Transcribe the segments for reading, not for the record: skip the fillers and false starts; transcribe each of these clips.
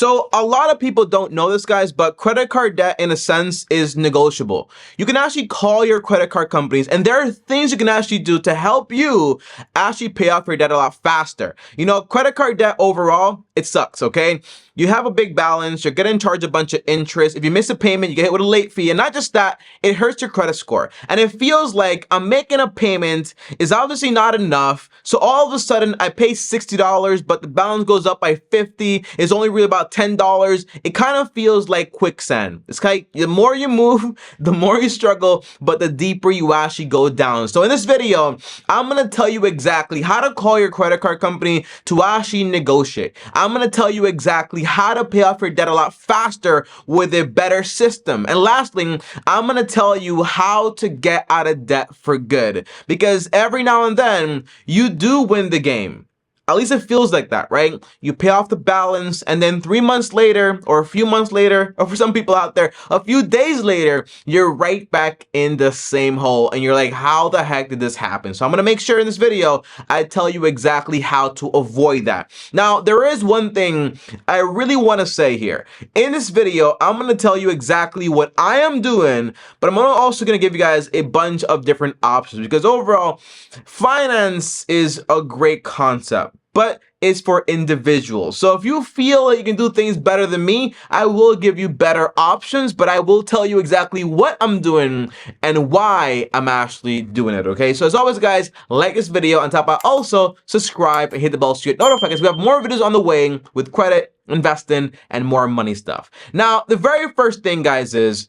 So a lot of people don't know this, guys, but credit card debt in a sense is negotiable. You can actually call your credit card companies and there are things you can actually do to help you actually pay off your debt a lot faster. You know, credit card debt overall, it sucks, okay? You have a big balance, you're getting charged a bunch of interest. If you miss a payment, you get hit with a late fee. And not just that, it hurts your credit score. And it feels like I'm making a payment is obviously not enough. So all of a sudden I pay $60, but the balance goes up by 50. It's only really about $10. It kind of feels like quicksand. It's kind of, the more you move, the more you struggle, but the deeper you actually go down. So in this video, I'm going to tell you exactly how to call your credit card company to actually negotiate. I'm going to tell you exactly how to pay off your debt a lot faster with a better system. And lastly, I'm going to tell you how to get out of debt for good, because every now and then you do win the game. At least it feels like that, right? You pay off the balance and then 3 months later or a few months later, or for some people out there, a few days later, you're right back in the same hole and you're like, how the heck did this happen? So I'm going to make sure in this video, I tell you exactly how to avoid that. Now, there is one thing I really want to say here. In this video, I'm going to tell you exactly what I am doing, but I'm also going to give you guys a bunch of different options because overall, finance is a great concept, but it's for individuals. So if you feel that you can do things better than me, I will give you better options, but I will tell you exactly what I'm doing and why I'm actually doing it, okay? So as always, guys, like this video. On top of that, also subscribe and hit the bell so you get notified because we have more videos on the way with credit, investing, and more money stuff. Now, the very first thing, guys, is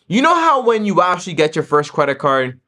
you know how when you actually get your first credit card,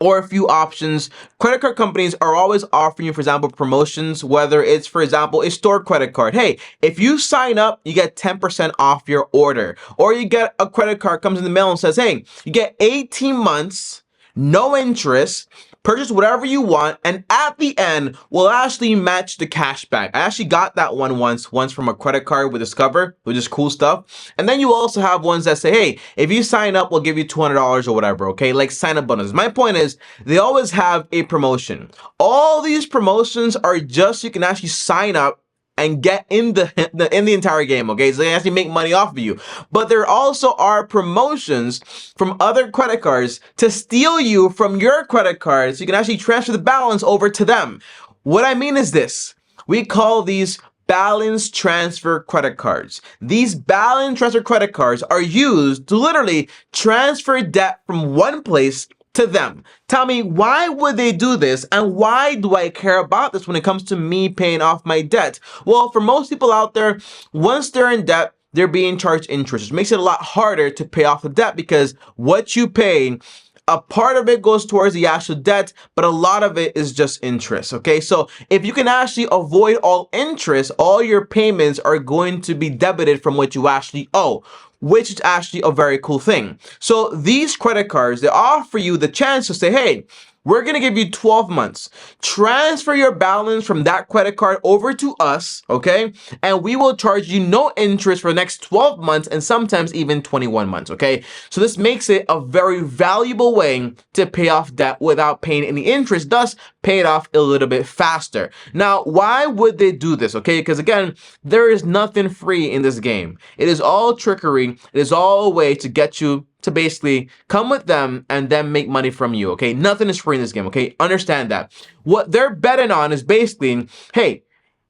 or a few options, credit card companies are always offering you, for example, promotions, whether it's, for example, a store credit card. Hey, if you sign up, you get 10% off your order. Or you get a credit card, comes in the mail and says, hey, you get 18 months, no interest, purchase whatever you want, and at the end, we'll actually match the cash back. I actually got that one once from a credit card with Discover, which is cool stuff. And then you also have ones that say, hey, if you sign up, we'll give you $200 or whatever, okay? Like sign up bonus. My point is, they always have a promotion. All these promotions are just so you can actually sign up and get in the entire game, okay? So they actually make money off of you. But there also are promotions from other credit cards to steal you from your credit card so you can actually transfer the balance over to them. What I mean is this. We call these balance transfer credit cards. These balance transfer credit cards are used to literally transfer debt from one place to them. Tell me, why would they do this and why do I care about this when it comes to me paying off my debt? Well, for most people out there, once they're in debt, they're being charged interest, which makes it a lot harder to pay off the debt because what you pay, a part of it goes towards the actual debt, but a lot of it is just interest, okay? So if you can actually avoid all interest, all your payments are going to be debited from what you actually owe, which is actually a very cool thing. So these credit cards, they offer you the chance to say, hey, we're going to give you 12 months. Transfer your balance from that credit card over to us, okay? And we will charge you no interest for the next 12 months and sometimes even 21 months, okay? So this makes it a very valuable way to pay off debt without paying any interest, thus pay it off a little bit faster. Now, why would they do this, okay? Because again, there is nothing free in this game. It is all trickery. It is all a way to get you to basically come with them and then make money from you, okay? Nothing is free in this game, okay? Understand that. What they're betting on is basically, hey,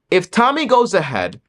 if Tommy goes ahead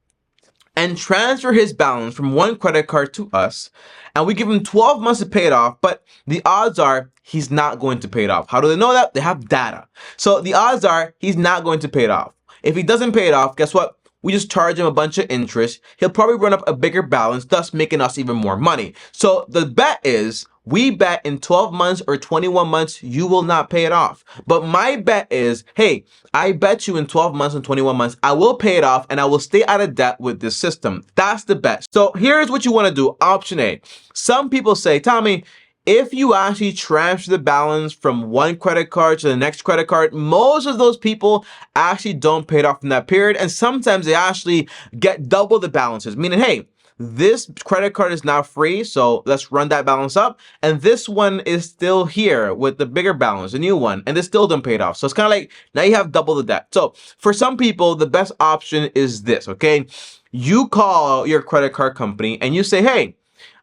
and transfer his balance from one credit card to us, and we give him 12 months to pay it off, but the odds are he's not going to pay it off. How do they know that? They have data. So the odds are he's not going to pay it off. If he doesn't pay it off, guess what? We just charge him a bunch of interest. He'll probably run up a bigger balance, thus making us even more money. So the bet is, we bet in 12 months or 21 months, you will not pay it off. But my bet is, hey, I bet you in 12 months and 21 months, I will pay it off and I will stay out of debt with this system. That's the bet. So here's what you want to do. Option A. Some people say, Tommy, if you actually transfer the balance from one credit card to the next credit card, most of those people actually don't pay it off in that period. And sometimes they actually get double the balances, meaning, hey, this credit card is now free, so let's run that balance up. And this one is still here with the bigger balance, the new one, and it's still done paid off. So it's kind of like now you have double the debt. So for some people, the best option is this, okay? You call your credit card company and you say, hey,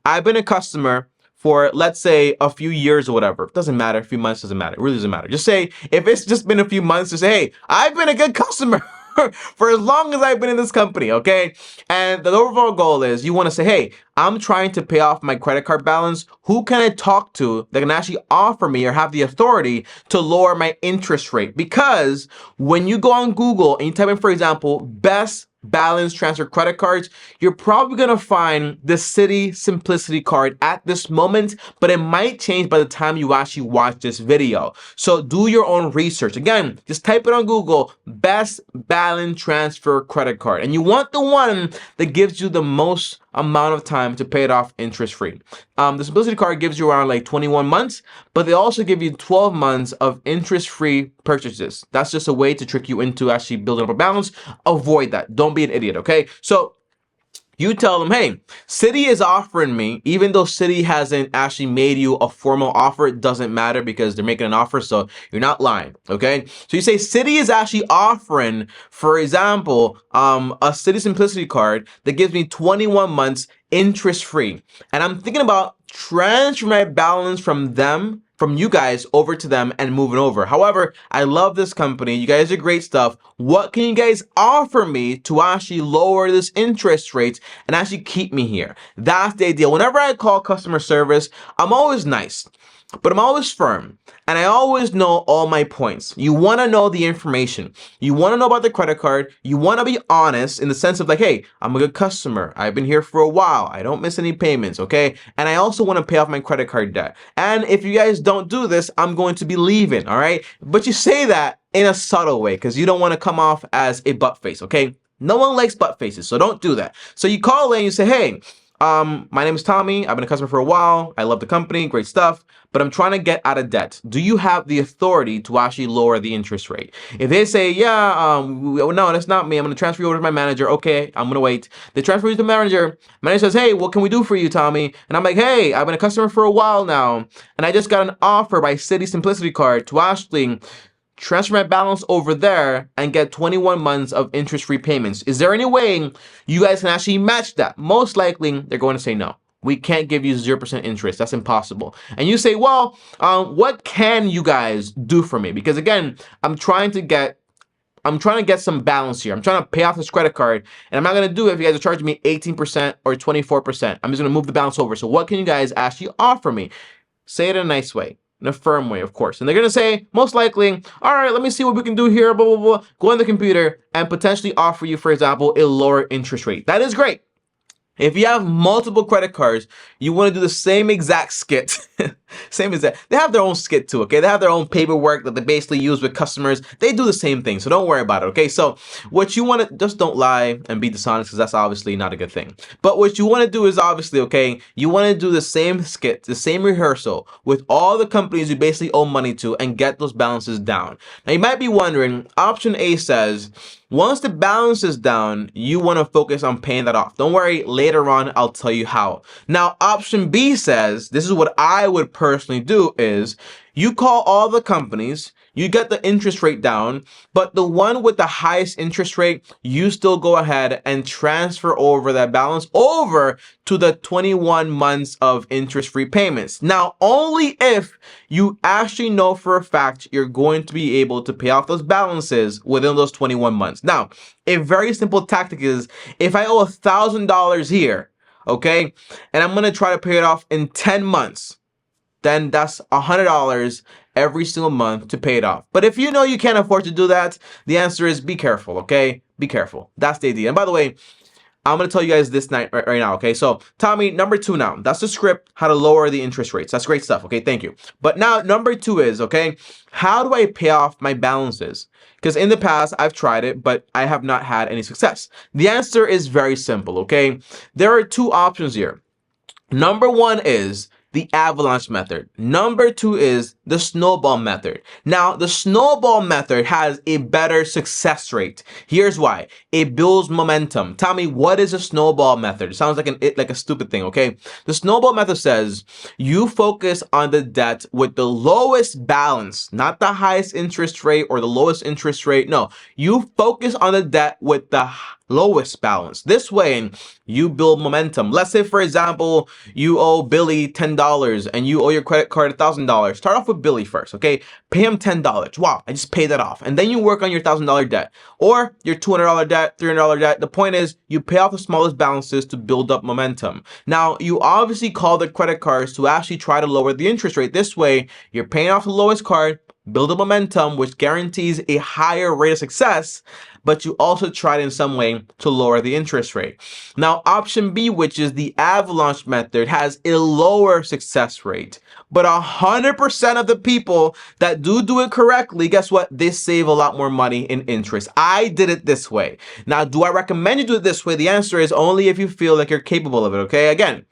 I've been a customer for, let's say, a few years or whatever. It doesn't matter. A few months doesn't matter. It really doesn't matter. Just say, if it's just been a few months, just say, hey, I've been a good customer for as long as I've been in this company, okay? And the overall goal is you want to say, hey, I'm trying to pay off my credit card balance. Who can I talk to that can actually offer me or have the authority to lower my interest rate? Because when you go on Google and you type in, for example, best balance transfer credit cards, you're probably going to find the Citi Simplicity card at this moment, but it might change by the time you actually watch this video. So do your own research. Again, just type it on Google, best balance transfer credit card. And you want the one that gives you the most amount of time to pay it off interest free. The Simplicity card gives you around like 21 months, but they also give you 12 months of interest free purchases. That's just a way to trick you into actually building up a balance. Avoid that. Don't be an idiot, okay? So you tell them, hey, Citi is offering me, even though Citi hasn't actually made you a formal offer, it doesn't matter because they're making an offer, so you're not lying, okay? So you say Citi is actually offering, for example, a Citi Simplicity card that gives me 21 months interest free. And I'm thinking about transferring my balance from you guys over to them and moving over. However, I love this company. You guys are great stuff. What can you guys offer me to actually lower this interest rate and actually keep me here? That's the idea. Whenever I call customer service, I'm always nice, but I'm always firm. And I always know all my points. You want to know the information. You want to know about the credit card. You want to be honest in the sense of like, hey, I'm a good customer. I've been here for a while. I don't miss any payments, okay? And I also want to pay off my credit card debt. And if you guys don't do this, I'm going to be leaving, all right? But you say that in a subtle way because you don't want to come off as a butt face, okay? No one likes butt faces, so don't do that. So you call in and you say, hey, my name is Tommy. I've been a customer for a while. I love the company, great stuff, but I'm trying to get out of debt. Do you have the authority to actually lower the interest rate? If they say, yeah, no, that's not me. I'm going to transfer you over to my manager. Okay, I'm going to wait. They transfer you to the manager. Manager says, hey, what can we do for you, Tommy? And I'm like, hey, I've been a customer for a while now, and I just got an offer by Citi Simplicity card to actually transfer my balance over there and get 21 months of interest-free payments. Is there any way you guys can actually match that? Most likely, they're going to say no. We can't give you 0% interest. That's impossible. And you say, well, what can you guys do for me? Because again, I'm trying to get some balance here. I'm trying to pay off this credit card, and I'm not going to do it if you guys are charging me 18% or 24%. I'm just going to move the balance over. So what can you guys actually offer me? Say it in a nice way. In a firm way, of course. And they're going to say, most likely, all right, let me see what we can do here, blah, blah, blah. Go on the computer and potentially offer you, for example, a lower interest rate. That is great. If you have multiple credit cards, you want to do the same exact skit. Same exact. They have their own skit too, okay? They have their own paperwork that they basically use with customers. They do the same thing, so don't worry about it, okay? So what you want to, just don't lie and be dishonest because that's obviously not a good thing. But what you want to do is obviously, okay, you want to do the same skit, the same rehearsal with all the companies you basically owe money to and get those balances down. Now you might be wondering, option A says, once the balance is down, you want to focus on paying that off. Don't worry, later on, I'll tell you how. Now, option B says, this is what I would personally do is, you call all the companies, you get the interest rate down, but the one with the highest interest rate, you still go ahead and transfer over that balance over to the 21 months of interest-free payments. Now, only if you actually know for a fact you're going to be able to pay off those balances within those 21 months. Now, a very simple tactic is, if I owe $1,000 here, okay, and I'm going to try to pay it off in 10 months, then that's $100 every single month to pay it off. But if you know you can't afford to do that, the answer is be careful, okay? Be careful. That's the idea. And by the way, I'm going to tell you guys this night right now, okay? So, Tommy, number 2 now. That's the script, how to lower the interest rates. That's great stuff, okay? Thank you. But now, number 2 is, okay, how do I pay off my balances? Because in the past, I've tried it, but I have not had any success. The answer is very simple, okay? There are 2 options here. Number 1 is, the avalanche method. Number 2 is the snowball method. Now, the snowball method has a better success rate. Here's why. It builds momentum. Tell me, what is a snowball method? It sounds like a stupid thing, okay? The snowball method says you focus on the debt with the lowest balance, not the highest interest rate or the lowest interest rate. No, you focus on the debt with the lowest balance. This way, you build momentum. Let's say, for example, you owe Billy $10 and you owe your credit card $1,000. Start off with Billy first, okay? Pay him $10. Wow, I just paid that off. And then you work on your $1,000 debt or your $200 debt, $300 debt. The point is, you pay off the smallest balances to build up momentum. Now, you obviously call the credit cards to actually try to lower the interest rate. This way, you're paying off the lowest card, build up momentum, which guarantees a higher rate of success, but you also tried in some way to lower the interest rate. Now, option B, which is the avalanche method, has a lower success rate, but 100% of the people that do it correctly, guess what? They save a lot more money in interest. I did it this way. Now, do I recommend you do it this way? The answer is only if you feel like you're capable of it, okay? Again,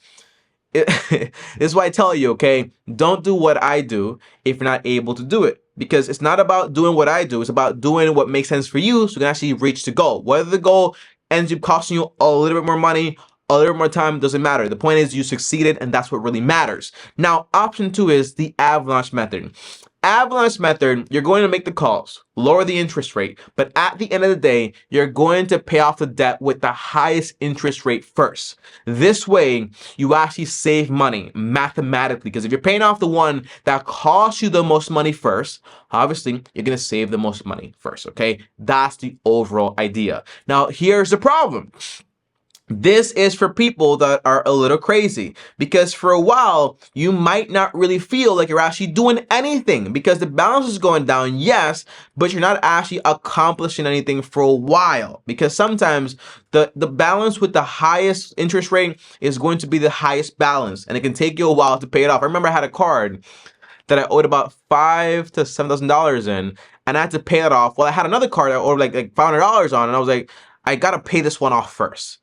this is why I tell you, okay, don't do what I do if you're not able to do it. Because it's not about doing what I do, it's about doing what makes sense for you so you can actually reach the goal. Whether the goal ends up costing you a little bit more money, a little bit more time, doesn't matter. The point is you succeeded, and that's what really matters. Now, option 2 is the avalanche method. Avalanche method, you're going to make the calls, lower the interest rate, but at the end of the day, you're going to pay off the debt with the highest interest rate first. This way, you actually save money mathematically, because if you're paying off the one that costs you the most money first, obviously, you're going to save the most money first, okay? That's the overall idea. Now, here's the problem. This is for people that are a little crazy, because for a while, you might not really feel like you're actually doing anything because the balance is going down, yes, but you're not actually accomplishing anything for a while, because sometimes the balance with the highest interest rate is going to be the highest balance, and it can take you a while to pay it off. I remember I had a card that I owed about $5,000 to $7,000 in, and I had to pay it off. Well, I had another card that I owed like $500 on, and I was like, I gotta pay this one off first,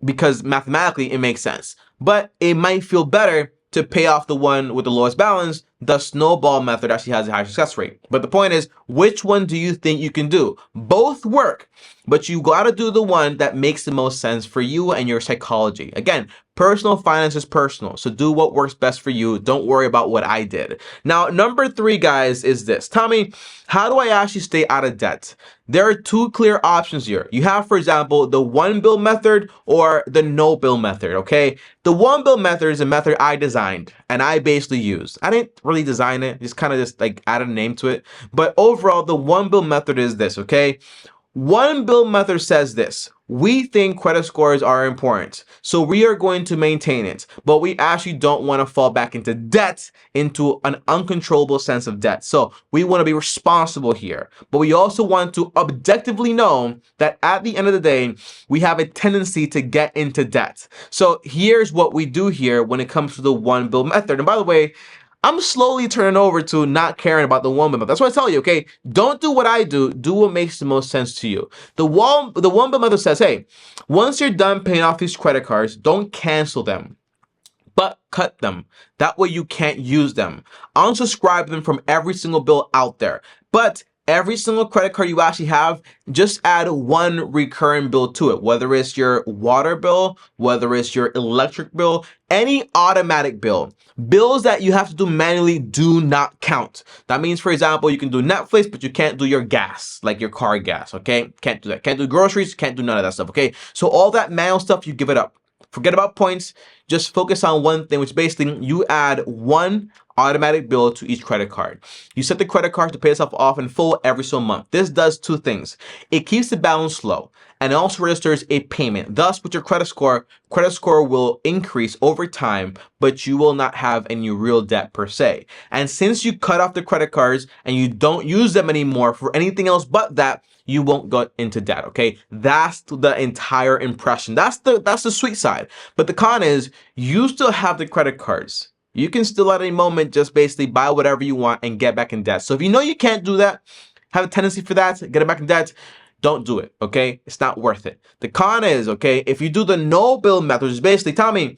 because mathematically it makes sense. But it might feel better to pay off the one with the lowest balance. The snowball method actually has a higher success rate. But the point is, which one do you think you can do? Both work, but you gotta do the one that makes the most sense for you and your psychology. Again, personal finance is personal, so do what works best for you. Don't worry about what I did. Now, number 3, guys, is this. Tommy, how do I actually stay out of debt? There are 2 clear options here. You have, for example, the one bill method or the no bill method, okay? The one bill method is a method I designed and I basically used. I didn't really design it, just like added a name to it. But overall, the one bill method is this, okay? One bill method says this: we think credit scores are important, so we are going to maintain it, but we actually don't want to fall back into debt, into an uncontrollable sense of debt. So we want to be responsible here, but we also want to objectively know that at the end of the day, we have a tendency to get into debt. So here's what we do here when it comes to the one bill method. And by the way, I'm slowly turning over to not caring about the one bill method. That's what I tell you, okay? Don't do what I do. Do what makes the most sense to you. The one bill method says, hey, once you're done paying off these credit cards, don't cancel them, but cut them. That way you can't use them. Unsubscribe them from every single bill out there. But every single credit card you actually have, just add one recurring bill to it, whether it's your water bill, whether it's your electric bill, any automatic bill. Bills that you have to do manually do not count. That means, for example, you can do Netflix, but you can't do your gas, like your car gas, okay? Can't do that. Can't do groceries, can't do none of that stuff, okay? So all that manual stuff, you give it up. Forget about points. Just focus on one thing, which basically you add one automatic bill to each credit card. You set the credit card to pay itself off in full every single month. This does 2 things. It keeps the balance low, and it also registers a payment. Thus, with your credit score will increase over time, but you will not have any real debt per se. And since you cut off the credit cards and you don't use them anymore for anything else but that, you won't go into debt, okay? That's the entire impression. That's the sweet side. But the con is, you still have the credit cards. You can still at any moment just basically buy whatever you want and get back in debt. So if you know you can't do that, have a tendency for that, get it back in debt, don't do it, okay? It's not worth it. The con is, okay, if you do the no bill method, which is basically, Tommy,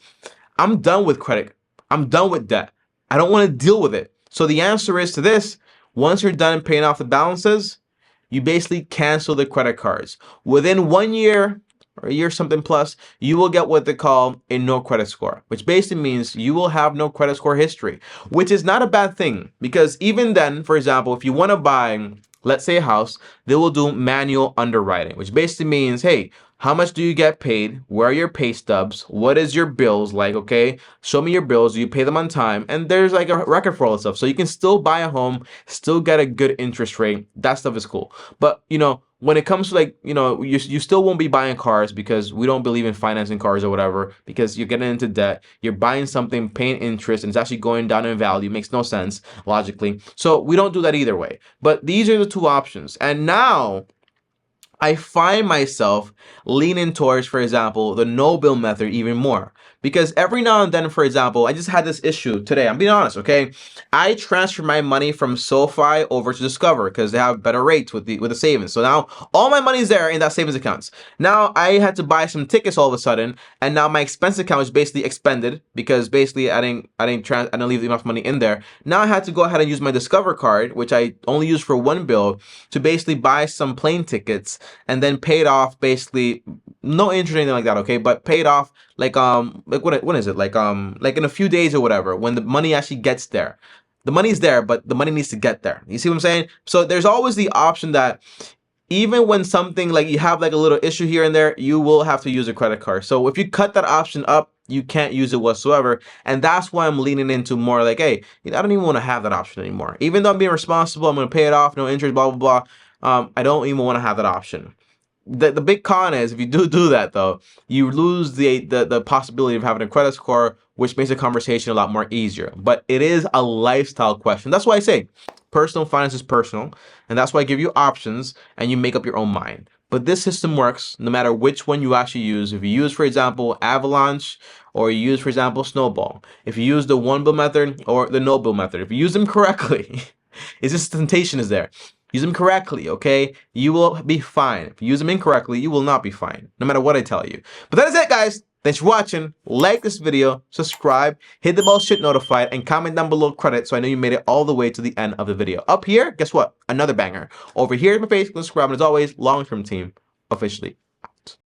I'm done with credit. I'm done with debt. I don't want to deal with it. So the answer is to this, once you're done paying off the balances, you basically cancel the credit cards. Within 1 year or a year something plus, you will get what they call a no credit score, which basically means you will have no credit score history, which is not a bad thing because even then, for example, if you want to buy, let's say a house, they will do manual underwriting, which basically means, hey, how much do you get paid? Where are your pay stubs? What is your bills like? Okay, show me your bills. Do you pay them on time? And there's like a record for all this stuff. So you can still buy a home, still get a good interest rate. That stuff is cool. But when it comes to like, you still won't be buying cars because we don't believe in financing cars or whatever, because you're getting into debt. You're buying something, paying interest, and it's actually going down in value. Makes no sense logically. So we don't do that either way. But these are the two options. And now I find myself leaning towards, for example, the no bill method even more. Because every now and then, for example, I just had this issue today. I'm being honest, okay? I transferred my money from SoFi over to Discover because they have better rates with the savings. So now all my money's there in that savings accounts. Now I had to buy some tickets all of a sudden, and now my expense account is basically expended because basically I didn't leave enough money in there. Now I had to go ahead and use my Discover card, which I only use for one bill, to basically buy some plane tickets and then paid off basically no interest or anything like that, okay? But paid off like when is it? Like in a few days or whatever, when the money actually gets there. The money's there, but the money needs to get there. You see what I'm saying? So there's always the option that even when something like you have like a little issue here and there, you will have to use a credit card. So if you cut that option up, you can't use it whatsoever. And that's why I'm leaning into more like, hey, I don't even want to have that option anymore. Even though I'm being responsible, I'm going to pay it off, no interest, blah, blah, blah. I don't even want to have that option. The big con is if you do that though, you lose the possibility of having a credit score, which makes the conversation a lot more easier. But it is a lifestyle question. That's why I say personal finance is personal, and that's why I give you options and you make up your own mind. But this system works no matter which one you actually use. If you use, for example, Avalanche, or you use, for example, Snowball. If you use the one bill method or the no bill method, if you use them correctly, it's just temptation is there. Use them correctly, okay? You will be fine. If you use them incorrectly, you will not be fine, no matter what I tell you. But that is it, guys. Thanks for watching. Like this video, subscribe, hit the bell, shit notified, and comment down below credit so I know you made it all the way to the end of the video. Up here, guess what? Another banger. Over here, my face, subscribe, and as always, long-term team officially